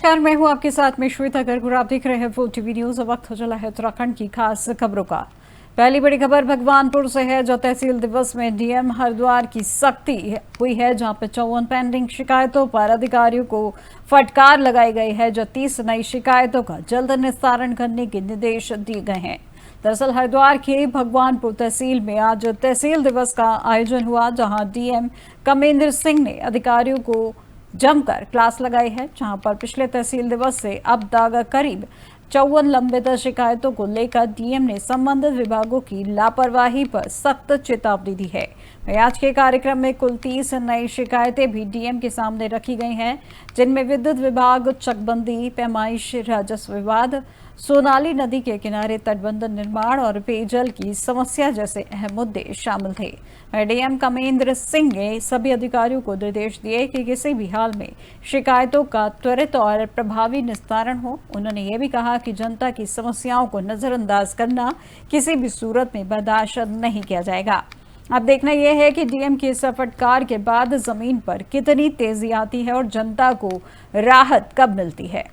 नमस्कार, मैं हूं आपके साथ में श्वेता गर्ग। आप देख रहे हैं वो टीवी न्यूज। वक्त हो चला है उत्तराखंड की खास खबरों का। पहली बड़ी खबर भगवानपुर से है, जो तहसील दिवस में डीएम हरिद्वार की सख्ती हुई है, जहां पर 54 पेंडिंग शिकायतों पर अधिकारियों को फटकार लगाई गई है, जो 30 नई शिकायतों का जल्द निस्तारण करने के निर्देश दिए गए हैं। दरअसल हरिद्वार के भगवानपुर तहसील में आज तहसील दिवस का आयोजन हुआ, जहां डीएम कमेंद्र सिंह ने अधिकारियों को जमकर क्लास लगाई है, जहां पर पिछले तहसील दिवस से अब तक करीब 54 लंबित शिकायतों को लेकर डीएम ने संबंधित विभागों की लापरवाही पर सख्त चेतावनी दी है। आज के कार्यक्रम में कुल 30 नई शिकायतें भी डीएम के सामने रखी गई हैं, जिनमें विद्युत विभाग, चकबंदी, पैमाइश, राजस्व विवाद, सोनाली नदी के किनारे तटबंध निर्माण और पेयजल की समस्या जैसे अहम मुद्दे शामिल थे। डीएम कमेंद्र सिंह ने सभी अधिकारियों को निर्देश दिए कि किसी भी हाल में शिकायतों का त्वरित और प्रभावी निस्तारण हो। उन्होंने ये भी कहा कि जनता की समस्याओं को नजरअंदाज करना किसी भी सूरत में बर्दाश्त नहीं किया जाएगा। अब देखना यह है कि डीएम की इस फटकार के बाद जमीन पर कितनी तेजी आती है और जनता को राहत कब मिलती है।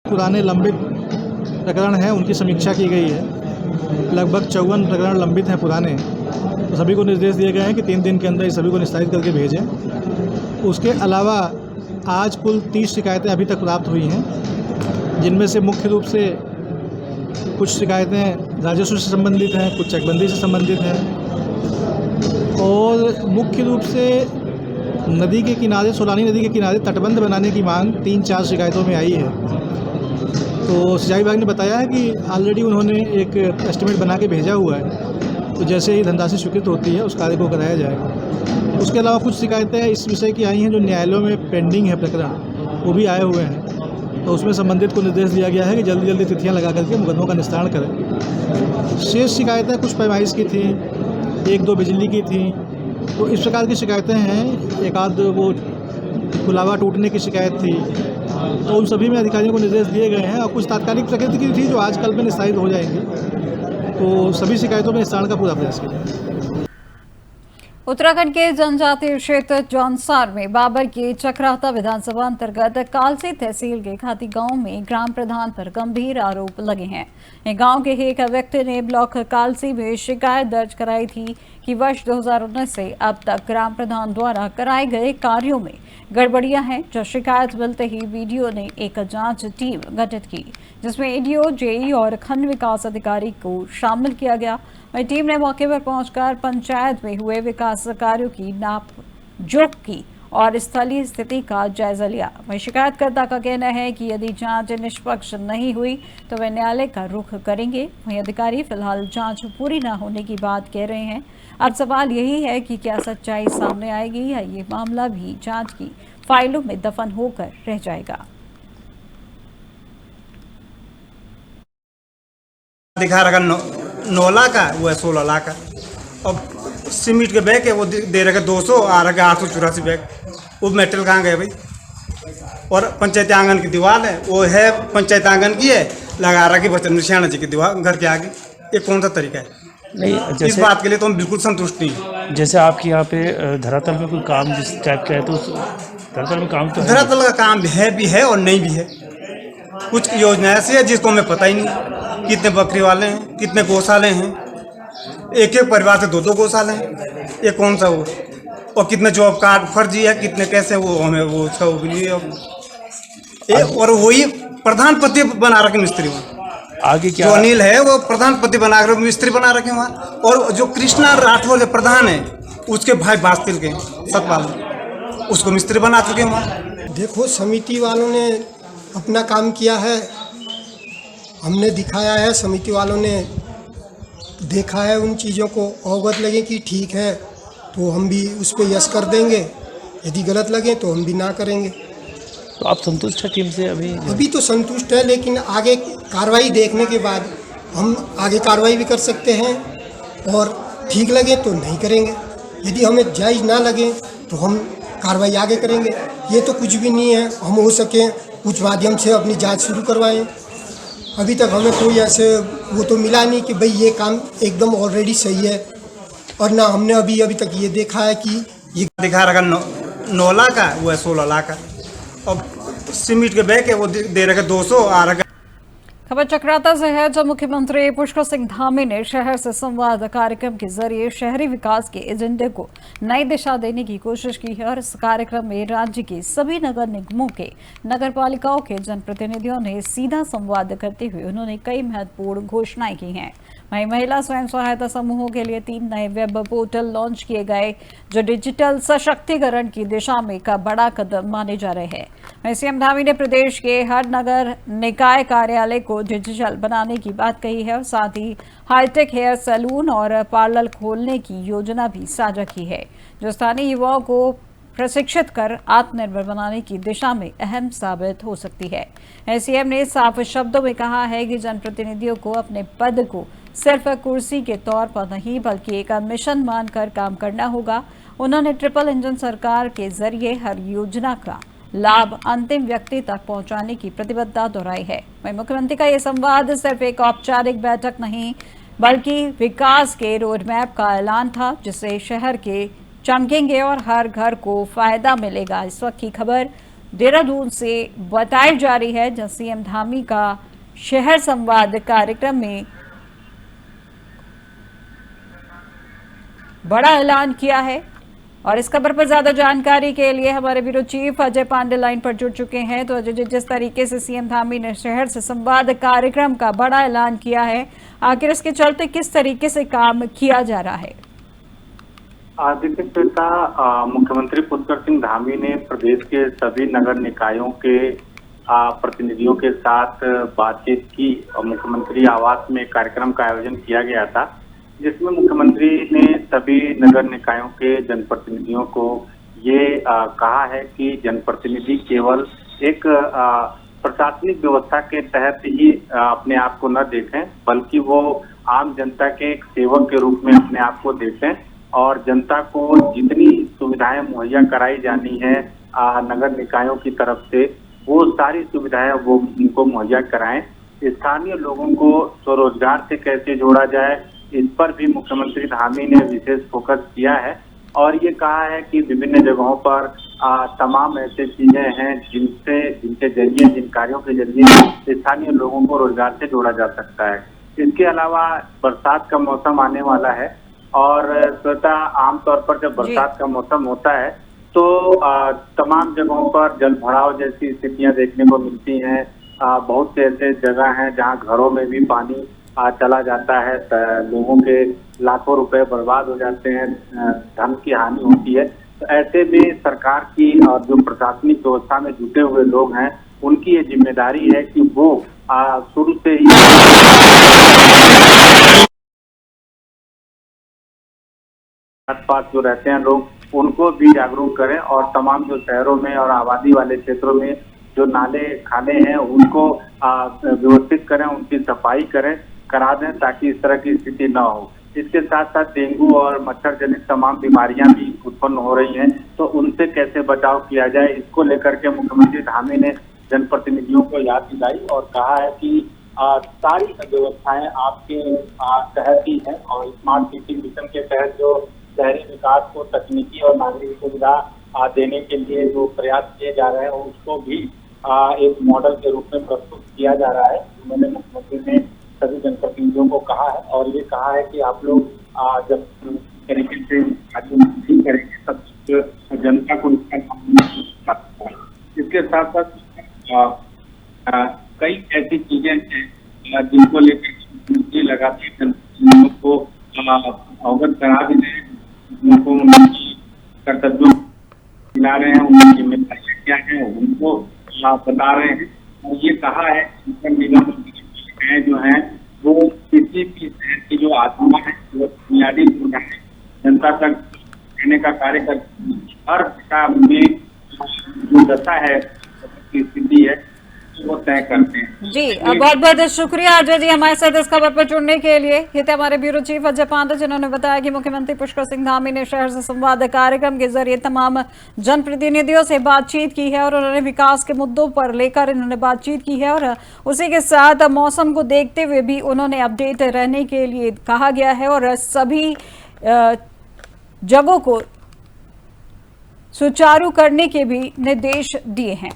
पुराने लंबित प्रकरण हैं, उनकी समीक्षा की गई है। लगभग 54 प्रकरण लंबित हैं पुराने, तो सभी को निर्देश दिए गए हैं कि 3 दिन के अंदर इस सभी को निस्तारित करके भेजें। उसके अलावा आज कुल 30 शिकायतें अभी तक प्राप्त हुई हैं, जिनमें से मुख्य रूप से कुछ शिकायतें राजस्व से संबंधित हैं, कुछ चकबंदी से संबंधित हैं और मुख्य रूप से नदी के किनारे, सोलानी नदी के किनारे तटबंध बनाने की मांग 3-4 शिकायतों में आई है। तो सिंचाई विभाग ने बताया है कि ऑलरेडी उन्होंने एक एस्टीमेट बना के भेजा हुआ है, तो जैसे ही धनराशि स्वीकृत होती है उस कार्य को कराया जाएगा। उसके अलावा कुछ शिकायतें इस विषय की आई हैं जो न्यायालयों में पेंडिंग है प्रकरण, वो भी आए हुए हैं, तो उसमें संबंधित को निर्देश दिया गया है कि जल्दी जल्दी तिथियां लगा करके मुकदमों का निस्तारण करें। शेष शिकायतें कुछ पैमाइश की थी, 1-2 बिजली की थी, तो इस प्रकार की शिकायतें हैं। एक आध वो पुलावा टूटने की शिकायत थी, तो उन सभी में अधिकारियों को निर्देश दिए गए हैं और कुछ तात्कालिक प्रकृति की थी जो आज कल में निस्तारित हो जाएंगी। तो सभी शिकायतों में निस्तारण का पूरा प्रयास किया। उत्तराखंड के जनजातीय क्षेत्र जौनसार में बाबर के चक्राता विधानसभा अंतर्गत कालसी तहसील के खाती गांव में ग्राम प्रधान पर गंभीर आरोप लगे हैं। गांव के एक व्यक्ति ने ब्लॉक कालसी में शिकायत दर्ज कराई थी कि वर्ष 2019 से अब तक ग्राम प्रधान द्वारा कराए गए कार्यों में गड़बड़ियां हैं। जो शिकायत मिलते ही वीडियो ने एक जांच टीम गठित की, जिसमें एडीओ, जेई और खंड विकास अधिकारी को शामिल किया गया। वही टीम ने मौके पर पहुंचकर पंचायत में हुए विकास कार्यों की नाप जोख की और स्थलीय स्थिति का जायजा लिया। वही शिकायतकर्ता का कहना है कि यदि जांच निष्पक्ष नहीं हुई तो वे न्यायालय का रुख करेंगे। वही अधिकारी फिलहाल जांच पूरी न होने की बात कह रहे हैं। अब सवाल यही है कि क्या सच्चाई सामने आएगी या ये मामला भी जांच की फाइलों में दफन होकर रह जाएगा। दिखा रखा 9 लाख का, वो है 16 लाख का। और सीमेंट के बैग है वो दे रखे 200, आ रखे 884 बैग। वो मेटल कहाँ गए भाई? और पंचायत आंगन की दीवार है, वो है पंचायत आंगन की है, लगा रखी बचन निशाना जी की दीवार घर के आगे। ये कौन सा तरीका है? नहीं, इस बात के लिए तो हम बिल्कुल संतुष्ट नहीं। जैसे आपके यहाँ पे धरातल में कोई काम जिस टाइप का है, तो धरातल में काम तो धरातल का काम भी है और नहीं भी है। कुछ योजना ऐसी है जिसको हमें पता ही नहीं, कितने बकरी वाले हैं, कितने गौशाले हैं, एक परिवार से 2-2 गौशाले हैं, ये कौन सा वो? और कितने जॉब कार्ड फर्जी है, कितने कैसे, वो हमें वो उसका वो भी नहीं है। और वही प्रधान पति बना रखे मिस्त्री वहाँ। आगे क्या? जो अनिल है वो प्रधान पति बना रखे, मिस्त्री बना रखे वहाँ। और जो कृष्णा राठौर जो प्रधान है, उसके भाई बास्तिल के सतपाल, उसको मिस्त्री बना चुके वहाँ। देखो, समिति वालों ने अपना काम किया है, हमने दिखाया है, समिति वालों ने देखा है, उन चीज़ों को अवगत लगे कि ठीक है तो हम भी उस पर यस कर देंगे, यदि गलत लगे तो हम भी ना करेंगे। तो आप संतुष्ट है टीम से? अभी तो संतुष्ट है, लेकिन आगे कार्रवाई देखने के बाद हम आगे कार्रवाई भी कर सकते हैं और ठीक लगे तो नहीं करेंगे। यदि हमें जायज़ ना लगे तो हम कार्रवाई आगे करेंगे। ये तो कुछ भी नहीं है, हम हो सके कुछ माध्यम से अपनी जांच शुरू करवाएं। अभी तक हमें कोई ऐसे वो तो मिला नहीं कि भाई ये काम एकदम ऑलरेडी सही है और ना हमने अभी तक ये देखा है कि ये दिखा रखा 9 लाख का, वो है 16 लाख का। और सीमेंट के बैग है वो दे रखा 200 आ रखा। खबर चक्राता से है, जब मुख्यमंत्री पुष्कर सिंह धामी ने शहर से संवाद कार्यक्रम के जरिए शहरी विकास के एजेंडे को नई दिशा देने की कोशिश की है और इस कार्यक्रम में राज्य के सभी नगर निगमों के नगर पालिकाओं के जनप्रतिनिधियों ने सीधा संवाद करते हुए उन्होंने कई महत्वपूर्ण घोषणाएं की हैं। वहीं महिला स्वयं सहायता समूहों के लिए 3 नए वेब पोर्टल लॉन्च किए गए, जो डिजिटल सशक्तिकरण की दिशा में का बड़ा कदम माने जा रहे हैं। वहीं सीएम धामी ने प्रदेश के हर नगर निकाय कार्यालय को डिजिटल बनाने की बात कही है और साथ ही हाईटेक हेयर सैलून और पार्लर खोलने की योजना भी साझा की है, जो स्थानीय युवाओं को प्रशिक्षित कर आत्मनिर्भर बनाने की दिशा में अहम साबित हो सकती है। सीएम ने साफ शब्दों में कहा है कि जनप्रतिनिधियों को अपने पद को सिर्फ कुर्सी के तौर पर नहीं बल्कि एक मिशन मानकर काम करना होगा। उन्होंने ट्रिपल इंजन सरकार के जरिए हर योजना का लाभ अंतिम व्यक्ति तक पहुंचाने की प्रतिबद्धता दोहराई है। वहीं मुख्यमंत्री का यह संवाद सिर्फ एक औपचारिक बैठक नहीं बल्कि विकास के रोडमैप का ऐलान था, जिससे शहर के चमकेंगे और हर घर को फायदा मिलेगा। इस वक्त की खबर देहरादून से बताई जा रही है, जहां सीएम धामी का शहर संवाद कार्यक्रम में बड़ा ऐलान किया है। और इस खबर पर ज्यादा जानकारी के लिए हमारे bureau chief Ajay Pandey line पर जुड़ चुके हैं। तो अजय जी, जिस तरीके से सीएम धामी ने शहर से संवाद कार्यक्रम का बड़ा ऐलान किया है, आखिर इसके चलते किस तरीके से काम किया जा रहा है? आदित्य श्वेता, मुख्यमंत्री पुष्कर सिंह धामी ने प्रदेश के सभी नगर निकायों के प्रतिनिधियों के साथ बातचीत की और मुख्यमंत्री आवास में कार्यक्रम का आयोजन किया गया था, जिसमें मुख्यमंत्री ने सभी नगर निकायों के जनप्रतिनिधियों को ये कहा है कि जनप्रतिनिधि केवल एक प्रशासनिक व्यवस्था के तहत ही अपने आप को न देखें, बल्कि वो आम जनता के एक सेवक के रूप में अपने आप को देखें और जनता को जितनी सुविधाएं मुहैया कराई जानी है नगर निकायों की तरफ से, वो सारी सुविधाएं वो उनको मुहैया कराएं। स्थानीय लोगों को स्वरोजगार से कैसे जोड़ा जाए, इस पर भी मुख्यमंत्री धामी ने विशेष फोकस किया है और ये कहा है कि विभिन्न जगहों पर तमाम ऐसे चीजें हैं जिनके जरिए, जिन कार्यों के जरिए स्थानीय लोगों को रोजगार से जोड़ा जा सकता है। इसके अलावा बरसात का मौसम आने वाला है और श्वेता, आमतौर पर जब बरसात का मौसम होता है तो तमाम जगहों पर जल भराव जैसी स्थितियां देखने को मिलती हैं। बहुत से ऐसे जगह हैं जहां घरों में भी पानी चला जाता है, लोगों के लाखों रुपए बर्बाद हो जाते हैं, धन की हानि होती है। तो ऐसे में सरकार की और जो प्रशासनिक व्यवस्था में जुटे हुए लोग हैं, उनकी ये जिम्मेदारी है कि वो शुरू से ही आसपास जो रहते हैं लोग, उनको भी जागरूक करें और तमाम जो शहरों में और आबादी वाले क्षेत्रों में जो नाले खाने हैं उनको व्यवस्थित करें, उनकी सफाई करा दें ताकि इस तरह की स्थिति न हो। इसके साथ साथ डेंगू और मच्छर जनित तमाम बीमारियां भी उत्पन्न हो रही हैं, तो उनसे कैसे बचाव किया जाए, इसको लेकर के मुख्यमंत्री धामी ने जनप्रतिनिधियों को याद दिलाई और कहा है कि सारी व्यवस्थाएं आपके तहत ही है और स्मार्ट सिटी मिशन के तहत जो शहरी विकास को तकनीकी और नागरिक सुविधा देने के लिए जो प्रयास किए जा रहे हैं उसको भी एक मॉडल के रूप में प्रस्तुत किया जा रहा है। उन्होंने मुख्यमंत्री ने सभी जनप्रतिनिधियों को कहा है और ये कहा है कि आप लोग जब तरीके से करेंगे तब जनता को इसके साथ साथ कई ऐसी चीजें हैं जिनको लेकर लगातार जनप्रतिनिधियों को अवगत करा भी रहे हैं, उनको उनकी कर्तव्यों दिला रहे हैं, उनकी जिम्मेदारियां क्या है उनको बता रहे हैं। और ये कहा है निगम जो है वो किसी भी शहर की जो आत्मा है वो बुनियादी सुविधाएं जनता तक देने का कार्य कर हर दिशा में जो दशा है की स्थिति है वो तय करते हैं। जी, बहुत बहुत शुक्रिया अजय जी हमारे साथ इस खबर पर जुड़ने के लिए। ये थे हमारे ब्यूरो चीफ अजय पांडे, जिन्होंने बताया कि मुख्यमंत्री पुष्कर सिंह धामी ने शहर से संवाद कार्यक्रम के जरिए तमाम जनप्रतिनिधियों से बातचीत की है और उन्होंने विकास के मुद्दों पर लेकर इन्होंने बातचीत की है और उसी के साथ मौसम को देखते हुए भी उन्होंने अपडेट रहने के लिए कहा गया है और सभी जगहों को सुचारू करने के भी निर्देश दिए हैं।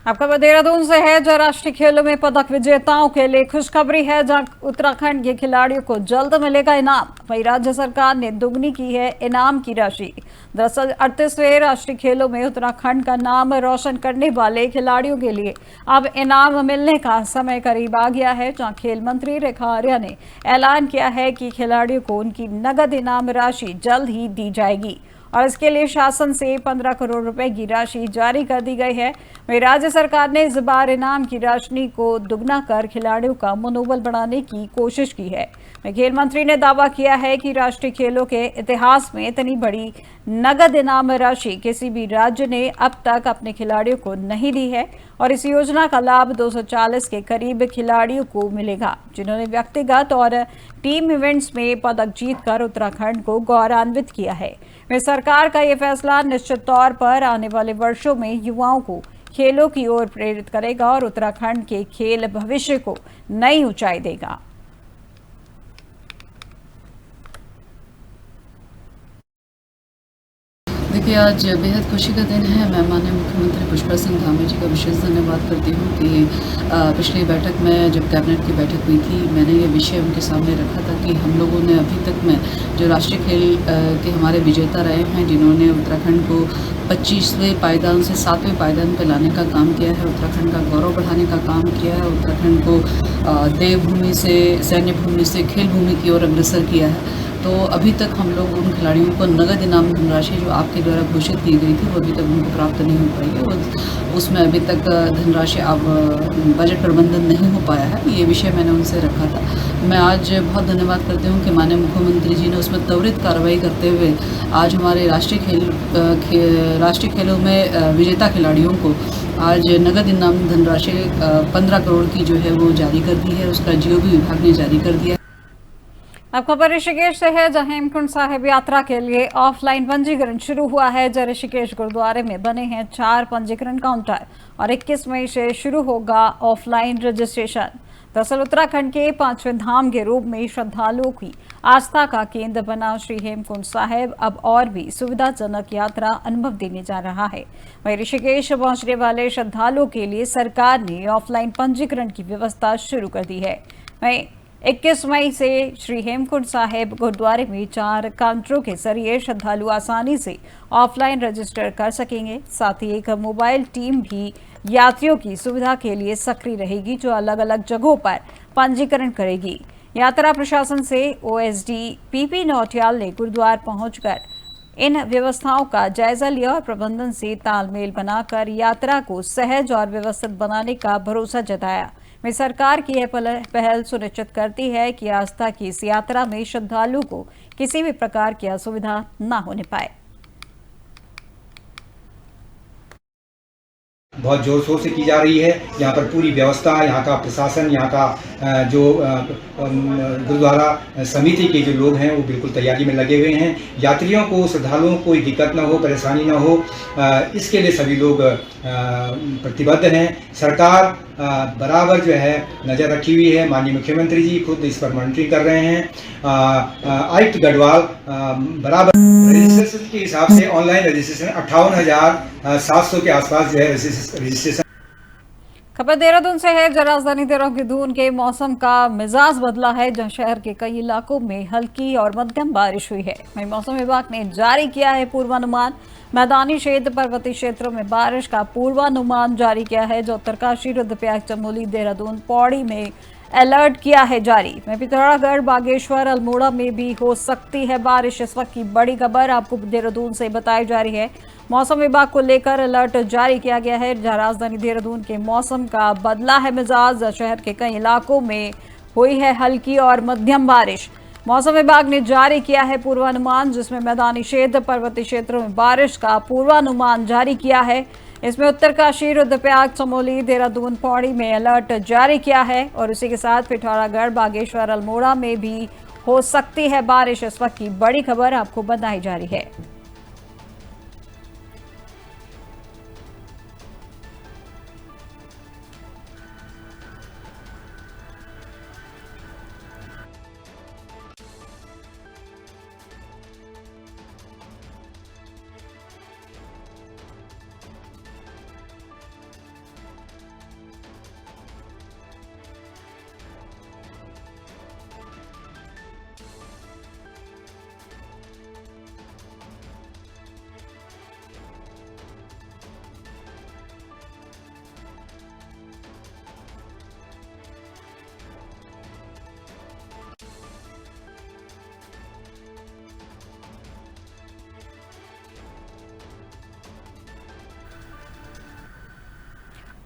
आपका खबर देहरादून से है, जहां राष्ट्रीय खेलों में पदक विजेताओं के लिए खुशखबरी है, जहां उत्तराखंड के खिलाड़ियों को जल्द मिलेगा इनाम। वहीं राज्य सरकार ने दुगनी की है इनाम की राशि। दरअसल 38वें राष्ट्रीय खेलों में उत्तराखंड का नाम रोशन करने वाले खिलाड़ियों के लिए अब इनाम मिलने का समय करीब आ गया है, जहां खेल मंत्री रेखा आर्या ने ऐलान किया है कि खिलाड़ियों को उनकी नगद इनाम राशि जल्द ही दी जाएगी और इसके लिए शासन से 15 करोड़ रुपए की राशि जारी कर दी गई है। वहीं राज्य सरकार ने इस बार इनाम की राशि को दुगना कर खिलाड़ियों का मनोबल बढ़ाने की कोशिश की है। खेल मंत्री ने दावा किया है कि राष्ट्रीय खेलों के इतिहास में इतनी बड़ी नगद इनाम राशि किसी भी राज्य ने अब तक अपने खिलाड़ियों को नहीं दी है और इस योजना का लाभ 240 के करीब खिलाड़ियों को मिलेगा, जिन्होंने व्यक्तिगत और टीम इवेंट्स में पदक जीतकर उत्तराखंड को गौरवान्वित किया है। वे सरकार का यह फैसला निश्चित तौर पर आने वाले वर्षों में युवाओं को खेलों की ओर प्रेरित करेगा और उत्तराखंड के खेल भविष्य को नई ऊंचाई देगा। देखिए, आज बेहद खुशी का दिन है। मैं माननीय मुख्यमंत्री पुष्कर सिंह धामी जी का विशेष धन्यवाद करती हूँ कि पिछली बैठक में जब कैबिनेट की बैठक हुई थी, मैंने ये विषय उनके सामने रखा था कि हम लोगों ने अभी तक में जो राष्ट्रीय खेल के हमारे विजेता रहे हैं, जिन्होंने उत्तराखंड को 25वें पायदान से 7वें पायदान पर लाने का काम किया है, उत्तराखंड का गौरव बढ़ाने का काम किया है, उत्तराखंड को देवभूमि से सैन्य भूमि से खेल भूमि की ओर अग्रसर किया है। तो अभी तक हम लोग उन खिलाड़ियों को नगद इनाम धनराशि जो आपके द्वारा घोषित की गई थी, वो अभी तक उनको प्राप्त नहीं हो पाई है। उसमें अभी तक धनराशि अब बजट प्रबंधन नहीं हो पाया है। ये विषय मैंने उनसे रखा था। मैं आज बहुत धन्यवाद करती हूँ कि माननीय मुख्यमंत्री जी ने उसमें त्वरित कार्रवाई करते हुए आज हमारे राष्ट्रीय खेलों में विजेता खिलाड़ियों को आज नगद इनाम धनराशि 15 करोड़ की जो है वो जारी कर दी है। उसका GOB विभाग ने जारी कर दिया है। अब खबर ऋषिकेश से है, जहां हेमकुंड साहिब यात्रा के लिए ऑफलाइन पंजीकरण शुरू हुआ है। जहां ऋषिकेश गुरुद्वारे में बने हैं 4 पंजीकरण काउंटर और 21 मई से शुरू होगा ऑफलाइन रजिस्ट्रेशन। दरअसल उत्तराखंड के 5वें धाम के रूप में श्रद्धालुओं की आस्था का केंद्र बना श्री हेमकुंड साहिब अब और भी सुविधाजनक यात्रा अनुभव देने जा रहा है। वहीं ऋषिकेश पहुंचने वाले श्रद्धालुओं के लिए सरकार ने ऑफलाइन पंजीकरण की व्यवस्था शुरू कर दी है। वहीं 21 मई से श्री हेमकुंड साहिब गुरुद्वारे में 4 काउंटरों के जरिए श्रद्धालु आसानी से ऑफलाइन रजिस्टर कर सकेंगे। साथ ही एक मोबाइल टीम भी यात्रियों की सुविधा के लिए सक्रिय रहेगी, जो अलग अलग जगहों पर पंजीकरण करेगी। यात्रा प्रशासन से OSD PP नौटियाल ने गुरुद्वार पहुंचकर इन व्यवस्थाओं का जायजा लिया और प्रबंधन से तालमेल बनाकर यात्रा को सहज और व्यवस्थित बनाने का भरोसा जताया। में सरकार की यह पहल सुनिश्चित करती है कि आस्था की इस यात्रा में श्रद्धालुओं को किसी भी प्रकार की असुविधा न होने पाए। बहुत जोर शोर से की जा रही है। यहाँ पर पूरी व्यवस्था, यहाँ का प्रशासन, यहाँ का जो गुरुद्वारा समिति के जो लोग हैं वो बिल्कुल तैयारी में लगे हुए हैं। यात्रियों को, श्रद्धालुओं को कोई दिक्कत न हो, परेशानी न हो, इसके लिए सभी लोग प्रतिबद्ध हैं। सरकार बराबर जो है नज़र रखी हुई है। माननीय मुख्यमंत्री जी खुद इस पर मॉनिटरिंग कर रहे हैं। आयुक्त गढ़वाल बराबर रजिस्ट्रेशन के हिसाब से ऑनलाइन रजिस्ट्रेशन 58,700 के आसपास जो है रजिस्ट्रेशन। खबर देहरादून से है, जहां राजधानी देहरादून के मौसम का मिजाज बदला है, जहां शहर के कई इलाकों में हल्की और मध्यम बारिश हुई है। वहीं मौसम विभाग ने जारी किया है पूर्वानुमान। मैदानी क्षेत्र, पर्वतीय क्षेत्रों में बारिश का पूर्वानुमान जारी किया है, जो उत्तरकाशी, रुद्रप्रयाग, चमोली, देहरादून, पौड़ी में अलर्ट किया है जारी। वहीं पिथौरागढ़, बागेश्वर, अल्मोड़ा में भी हो सकती है बारिश। इस वक्त की बड़ी खबर आपको देहरादून से बताई जा रही है। मौसम विभाग को लेकर अलर्ट जारी किया गया है, जहां राजधानी देहरादून के मौसम का बदला है मिजाज। शहर के कई इलाकों में हुई है हल्की और मध्यम बारिश। मौसम विभाग ने जारी किया है पूर्वानुमान, जिसमें मैदानी क्षेत्र, पर्वतीय क्षेत्रों में बारिश का पूर्वानुमान जारी किया है। इसमें उत्तरकाशी, रुद्रप्रयाग, चमोली, देहरादून, पौड़ी में अलर्ट जारी किया है और इसी के साथ पिथौरागढ़, बागेश्वर, अल्मोड़ा में भी हो सकती है बारिश। इस वक्त की बड़ी खबर आपको बताई जा रही है।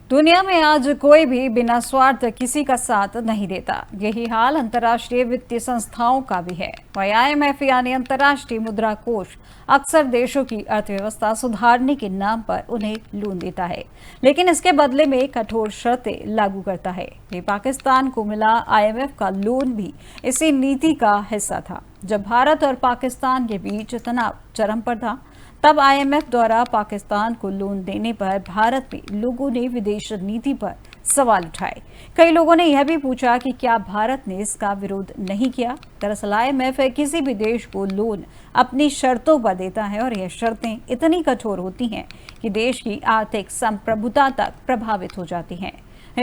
दुनिया में आज कोई भी बिना स्वार्थ किसी का साथ नहीं देता। यही हाल अंतर्राष्ट्रीय वित्तीय संस्थाओं का भी है। वही IMF यानी अंतर्राष्ट्रीय मुद्रा कोष अक्सर देशों की अर्थव्यवस्था सुधारने के नाम पर उन्हें लोन देता है, लेकिन इसके बदले में कठोर शर्तें लागू करता है। ये पाकिस्तान को मिला IMF का लोन भी इसी नीति का हिस्सा था। जब भारत और पाकिस्तान के बीच तनाव चरम पर था, तब IMF द्वारा पाकिस्तान को लोन देने पर भारत में लोगों ने विदेश नीति पर सवाल उठाए। कई लोगों ने यह भी पूछा कि क्या भारत ने इसका विरोध नहीं किया। दरअसल IMF किसी भी देश को लोन अपनी शर्तों पर देता है और यह शर्तें इतनी कठोर होती हैं कि देश की आर्थिक संप्रभुता तक प्रभावित हो जाती हैं।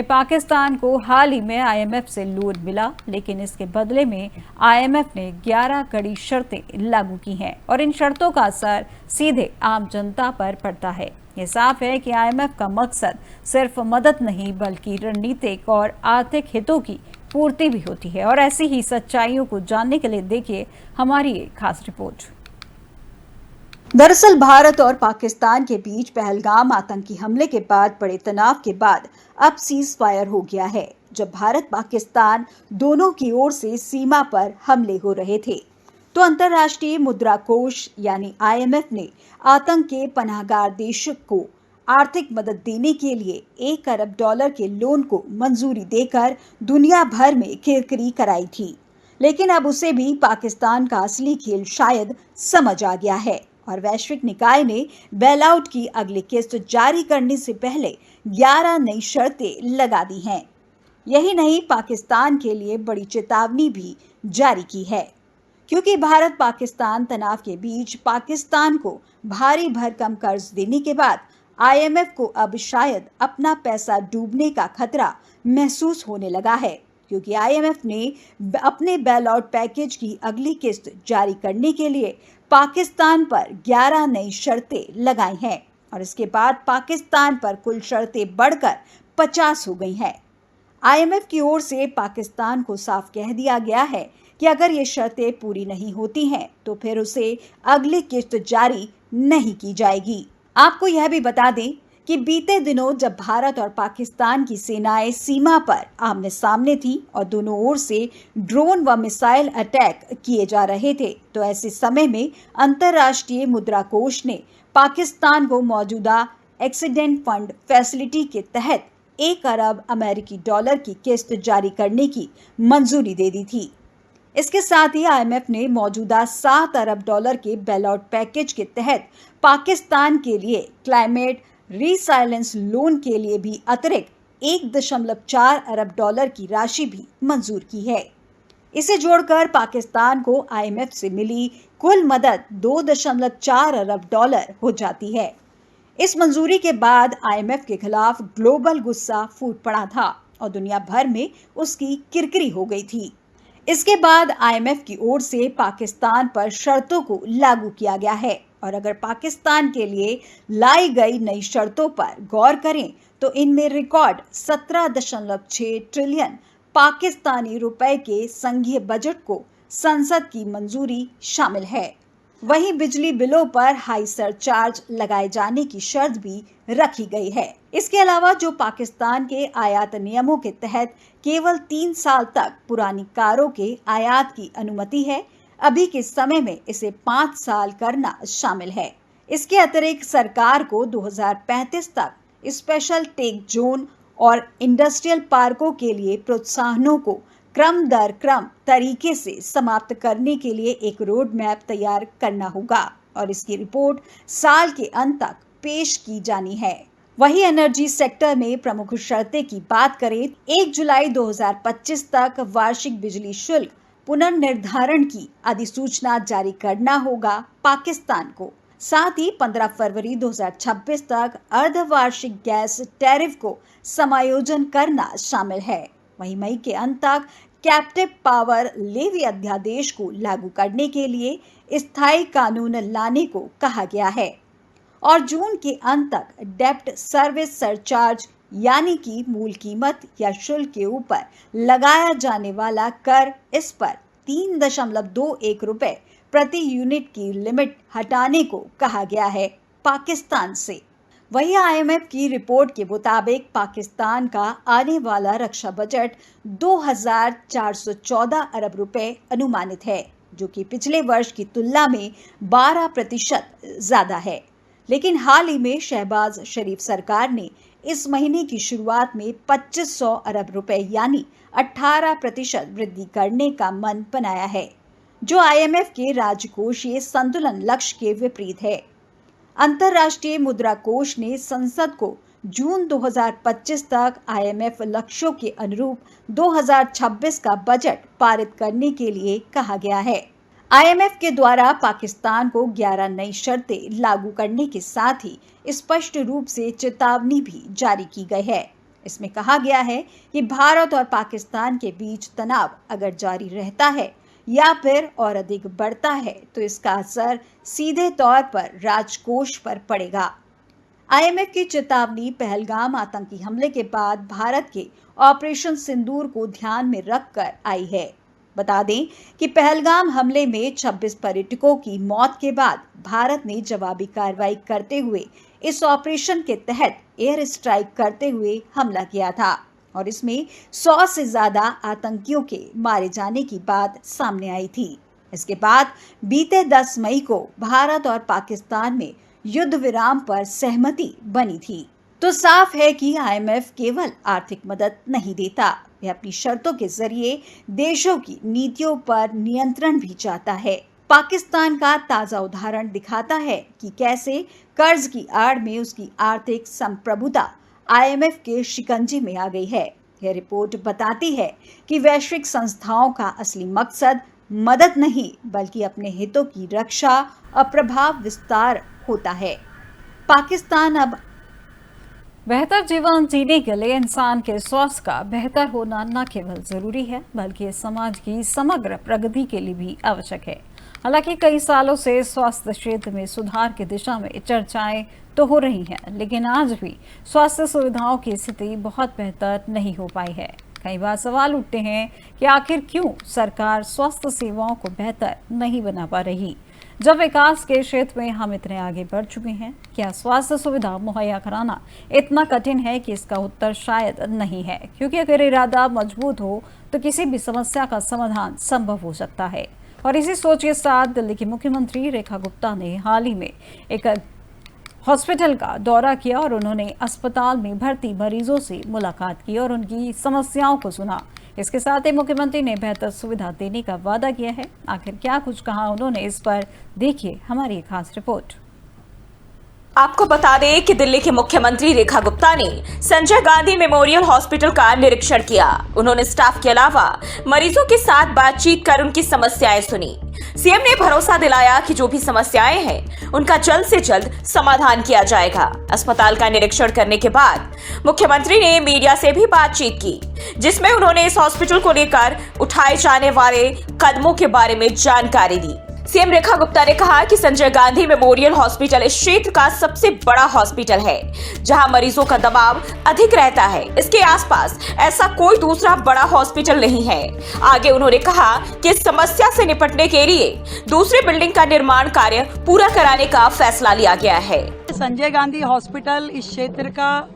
पाकिस्तान को हाल ही में IMF से लोन मिला, लेकिन इसके बदले में IMF ने 11 कड़ी शर्तें लागू की हैं और इन शर्तों का असर सीधे आम जनता पर पड़ता है। ये साफ है कि IMF का मकसद सिर्फ मदद नहीं बल्कि रणनीतिक और आर्थिक हितों की पूर्ति भी होती है। और ऐसी ही सच्चाइयों को जानने के लिए देखिए हमारी ये खास रिपोर्ट। दरअसल भारत और पाकिस्तान के बीच पहलगाम आतंकी हमले के बाद बड़े तनाव के बाद अब सीज फायर हो गया है। जब भारत पाकिस्तान दोनों की ओर से सीमा पर हमले हो रहे थे, तो अंतर्राष्ट्रीय मुद्रा कोष यानी IMF ने आतंक के पनाहगार देशों को आर्थिक मदद देने के लिए $1 अरब के लोन को मंजूरी देकर दुनिया भर में किरकिरी कराई थी। लेकिन अब उसे भी पाकिस्तान का असली खेल शायद समझ आ गया है और वैश्विक निकाय ने बेलआउट की अगली किस्त जारी करने से पहले 11 नई शर्तें लगा दी हैं। यही नहीं, पाकिस्तान के लिए बड़ी चेतावनी भी जारी की है, क्योंकि भारत पाकिस्तान तनाव के बीच पाकिस्तान को भारी भरकम कर्ज देने के बाद IMF को अब शायद अपना पैसा डूबने का खतरा महसूस होने लगा है, क्योंकि IMF ने अपने बेलआउट पैकेज की अगली किस्त जारी करने के लिए पाकिस्तान पर 11 नई शर्तें लगाई हैं और इसके बाद पाकिस्तान पर कुल शर्तें बढ़कर 50 हो गई हैं। IMF की ओर से पाकिस्तान को साफ कह दिया गया है कि अगर ये शर्तें पूरी नहीं होती हैं तो फिर उसे अगली किस्त जारी नहीं की जाएगी। आपको यह भी बता दें कि बीते दिनों जब भारत और पाकिस्तान की सेनाएं सीमा पर आमने सामने थी और दोनों ओर से ड्रोन व मिसाइल अटैक किए जा रहे थे, तो ऐसे समय में अंतर्राष्ट्रीय मुद्रा कोष ने पाकिस्तान को मौजूदा एक्सीडेंट फंड फैसिलिटी के तहत $1 अरब की किस्त जारी करने की मंजूरी दे दी थी। इसके साथ ही IMF ने मौजूदा $7 अरब के बेलआउट पैकेज के तहत पाकिस्तान के लिए क्लाइमेट रीसाइलेंस लोन के लिए भी अतिरिक्त $1.4 अरब की राशि भी मंजूर की है। इसे जोड़कर पाकिस्तान को IMF से मिली कुल मदद $2.4 अरब हो जाती है। इस मंजूरी के बाद IMF के खिलाफ ग्लोबल गुस्सा फूट पड़ा था और दुनिया भर में उसकी किरकिरी हो गई थी। इसके बाद IMF की ओर से पाकिस्तान पर शर्तों को लागू किया गया है और अगर पाकिस्तान के लिए लाई गई नई शर्तों पर गौर करें तो इनमें रिकॉर्ड 17.6 ट्रिलियन पाकिस्तानी रुपए के संघीय बजट को संसद की मंजूरी शामिल है। वहीं बिजली बिलों पर हाई सरचार्ज लगाए जाने की शर्त भी रखी गई है। इसके अलावा जो पाकिस्तान के आयात नियमों के तहत केवल 3 साल तक पुरानी कारों के आयात की अनुमति है, अभी के समय में इसे 5 साल करना शामिल है। इसके अतिरिक्त सरकार को 2035 तक स्पेशल टेक जोन और इंडस्ट्रियल पार्कों के लिए प्रोत्साहनों को क्रम दर क्रम तरीके से समाप्त करने के लिए एक रोड मैप तैयार करना होगा और इसकी रिपोर्ट साल के अंत तक पेश की जानी है। वही एनर्जी सेक्टर में प्रमुख शर्तें की बात करें, 1 जुलाई 2025 तक वार्षिक बिजली शुल्क पुनर्निर्धारण की अधिसूचना जारी करना होगा पाकिस्तान को। साथ ही 15 फरवरी 2026 तक अर्धवार्षिक गैस टैरिफ को समायोजन करना शामिल है। वहीं मई के अंत तक कैप्टिव पावर लेवी अध्यादेश को लागू करने के लिए स्थायी कानून लाने को कहा गया है और जून के अंत तक डेप्ट सर्विस सरचार्ज यानी कि मूल कीमत या शुल्क के ऊपर लगाया जाने वाला कर, इस पर 3.21 रुपए प्रति यूनिट की लिमिट हटाने को कहा गया है पाकिस्तान से। वहीं आईएमएफ की रिपोर्ट के मुताबिक पाकिस्तान का आने वाला रक्षा बजट 2,414 अरब रुपए अनुमानित है, जो कि पिछले वर्ष की तुलना में 12% ज्यादा है। लेकिन हाल ही में शहबाज शरीफ सरकार ने इस महीने की शुरुआत में 2500 अरब रुपए यानी 18% वृद्धि करने का मन बनाया है, जो आईएमएफ के राजकोषीय संतुलन लक्ष्य के विपरीत है। अंतर्राष्ट्रीय मुद्रा कोष ने संसद को जून 2025 तक आईएमएफ लक्ष्यों के अनुरूप 2026 का बजट पारित करने के लिए कहा गया है। आईएमएफ के द्वारा पाकिस्तान को 11 नई शर्तें लागू करने के साथ ही स्पष्ट रूप से चेतावनी भी जारी की गई है। इसमें कहा गया है कि भारत और पाकिस्तान के बीच तनाव अगर जारी रहता है या फिर और अधिक बढ़ता है तो इसका असर सीधे तौर पर राजकोष पर पड़ेगा। आईएमएफ की चेतावनी पहलगाम आतंकी हमले के बाद भारत के ऑपरेशन सिंदूर को ध्यान में रखकर आई है। बता दें कि पहलगाम हमले में 26 पर्यटकों की मौत के बाद भारत ने जवाबी कार्रवाई करते हुए इस ऑपरेशन के तहत एयर स्ट्राइक करते हुए हमला किया था और इसमें 100 से ज्यादा आतंकियों के मारे जाने की बात सामने आई थी। इसके बाद बीते 10 मई को भारत और पाकिस्तान में युद्ध विराम पर सहमति बनी थी। तो साफ है कि आईएमएफ केवल आर्थिक मदद नहीं देता, वह अपनी शर्तों के जरिए देशों की नीतियों पर नियंत्रण भी चाहता है। पाकिस्तान का ताजा उदाहरण दिखाता है कि कैसे कर्ज की आड़ में उसकी आर्थिक संप्रभुता आईएमएफ के शिकंजे में आ गई है। यह रिपोर्ट बताती है कि वैश्विक संस्थाओं का असली मकसद मदद नहीं बल्कि अपने हितों की रक्षा और प्रभाव विस्तार होता है। पाकिस्तान अब बेहतर जीवन जीने के लिए इंसान के स्वास्थ्य का बेहतर होना न केवल जरूरी है बल्कि समाज की समग्र प्रगति के लिए भी आवश्यक है। हालांकि कई सालों से स्वास्थ्य क्षेत्र में सुधार की दिशा में चर्चाएं तो हो रही हैं, लेकिन आज भी स्वास्थ्य सुविधाओं की स्थिति बहुत बेहतर नहीं हो पाई है। कई बार सवाल उठते हैं कि आखिर क्यों सरकार स्वास्थ्य सेवाओं को बेहतर नहीं बना पा रही। जब विकास के क्षेत्र में हम इतने आगे बढ़ चुके हैं, क्या स्वास्थ्य सुविधा मुहैया कराना इतना कठिन है कि इसका उत्तर शायद नहीं है, क्योंकि अगर इरादा मजबूत हो तो किसी भी समस्या का समाधान संभव हो सकता है। और इसी सोच के साथ दिल्ली की मुख्यमंत्री रेखा गुप्ता ने हाल ही में एक हॉस्पिटल का दौरा किया और उन्होंने अस्पताल में भर्ती मरीजों से मुलाकात की और उनकी समस्याओं को सुना। इसके साथ ही मुख्यमंत्री ने बेहतर सुविधा देने का वादा किया है। आखिर क्या कुछ कहा उन्होंने, इस पर देखिए हमारी एक खास रिपोर्ट। आपको बता दें कि दिल्ली के मुख्यमंत्री रेखा गुप्ता ने संजय गांधी मेमोरियल हॉस्पिटल का निरीक्षण किया। उन्होंने स्टाफ के अलावा मरीजों के साथ बातचीत कर उनकी समस्याएं सुनी। सीएम ने भरोसा दिलाया कि जो भी समस्याएं हैं उनका जल्द से जल्द समाधान किया जाएगा। अस्पताल का निरीक्षण करने के बाद मुख्यमंत्री ने मीडिया से भी बातचीत की, जिसमें उन्होंने इस हॉस्पिटल को लेकर उठाए जाने वाले कदमों के बारे में जानकारी दी। सीएम रेखा गुप्ता ने कहा कि संजय गांधी मेमोरियल हॉस्पिटल इस क्षेत्र का सबसे बड़ा हॉस्पिटल है, जहां मरीजों का दबाव अधिक रहता है। इसके आसपास ऐसा कोई दूसरा बड़ा हॉस्पिटल नहीं है। आगे उन्होंने कहा कि इस समस्या से निपटने के लिए दूसरी बिल्डिंग का निर्माण कार्य पूरा कराने का फैसला लिया गया है। संजय गांधी हॉस्पिटल इस क्षेत्र का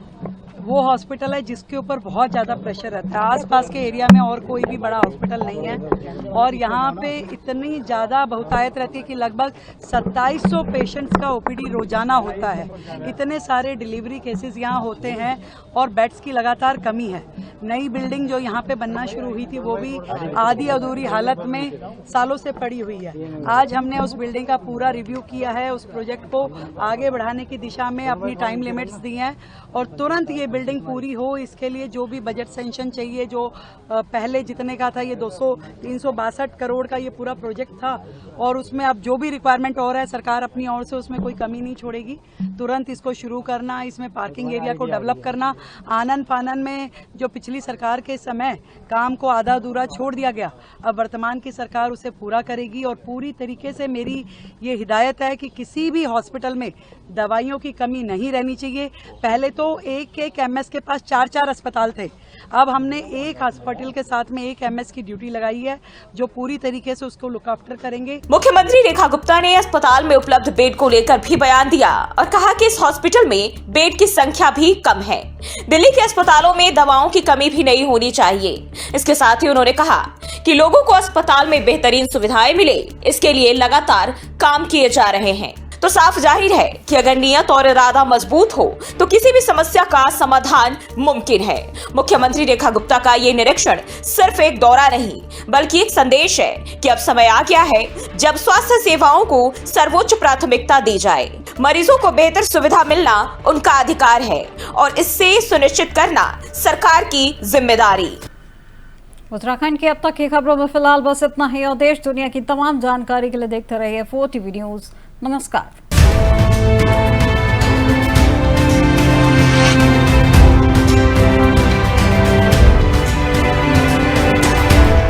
वो हॉस्पिटल है जिसके ऊपर बहुत ज़्यादा प्रेशर रहता है। आसपास के एरिया में और कोई भी बड़ा हॉस्पिटल नहीं है और यहाँ पे इतनी ज़्यादा बहुतायत रहती है कि लगभग 2700 पेशेंट्स का ओपीडी रोजाना होता है। इतने सारे डिलीवरी केसेस यहाँ होते हैं और बेड्स की लगातार कमी है। नई बिल्डिंग जो यहाँ पे बनना शुरू हुई थी वो भी आधी अधूरी हालत में सालों से पड़ी हुई है। आज हमने उस बिल्डिंग का पूरा रिव्यू किया है, उस प्रोजेक्ट को आगे बढ़ाने की दिशा में अपनी टाइम लिमिट्स दी हैं और तुरंत ये बिल्डिंग पूरी हो इसके लिए जो भी बजट सेंक्शन चाहिए, जो पहले जितने का था ये 362 करोड़ का ये पूरा प्रोजेक्ट था और उसमें अब जो भी रिक्वायरमेंट हो रहा है सरकार अपनी ओर से उसमें कोई कमी नहीं छोड़ेगी। तुरंत इसको शुरू करना, इसमें पार्किंग एरिया को डेवलप करना। आनन फानन में जो पिछली सरकार के समय काम को आधा अधूरा छोड़ दिया गया, अब वर्तमान की सरकार उसे पूरा करेगी और पूरी तरीके से मेरी ये हिदायत है कि किसी भी हॉस्पिटल में दवाइयों की कमी नहीं रहनी चाहिए। पहले तो एक एमएस के पास 4 अस्पताल थे। अब हमने एक हॉस्पिटल के साथ में एक एमएस की ड्यूटी लगाई है, जो पूरी तरीके से उसको लुक आफ्टर करेंगे। मुख्यमंत्री रेखा गुप्ता ने अस्पताल में उपलब्ध बेड को लेकर भी बयान दिया और कहा कि इस हॉस्पिटल में बेड की संख्या भी कम है। दिल्ली के अस्पतालों में दवाओं की कमी भी नहीं होनी चाहिए। इसके साथ ही उन्होंने कहा कि लोगों को अस्पताल में बेहतरीन सुविधाएं मिले, इसके लिए लगातार काम किए जा रहे हैं। तो साफ जाहिर है कि अगर नियत और इरादा मजबूत हो तो किसी भी समस्या का समाधान मुमकिन है। मुख्यमंत्री रेखा गुप्ता का ये निरीक्षण सिर्फ एक दौरा नहीं बल्कि एक संदेश है कि अब समय आ गया है जब स्वास्थ्य सेवाओं को सर्वोच्च प्राथमिकता दी जाए। मरीजों को बेहतर सुविधा मिलना उनका अधिकार है और इससे सुनिश्चित करना सरकार की जिम्मेदारी। उत्तराखंड की अब तक की खबरों में फिलहाल बस इतना ही और देश दुनिया की तमाम जानकारी के लिए देखते रहिए 4 TV न्यूज़। नमस्कार।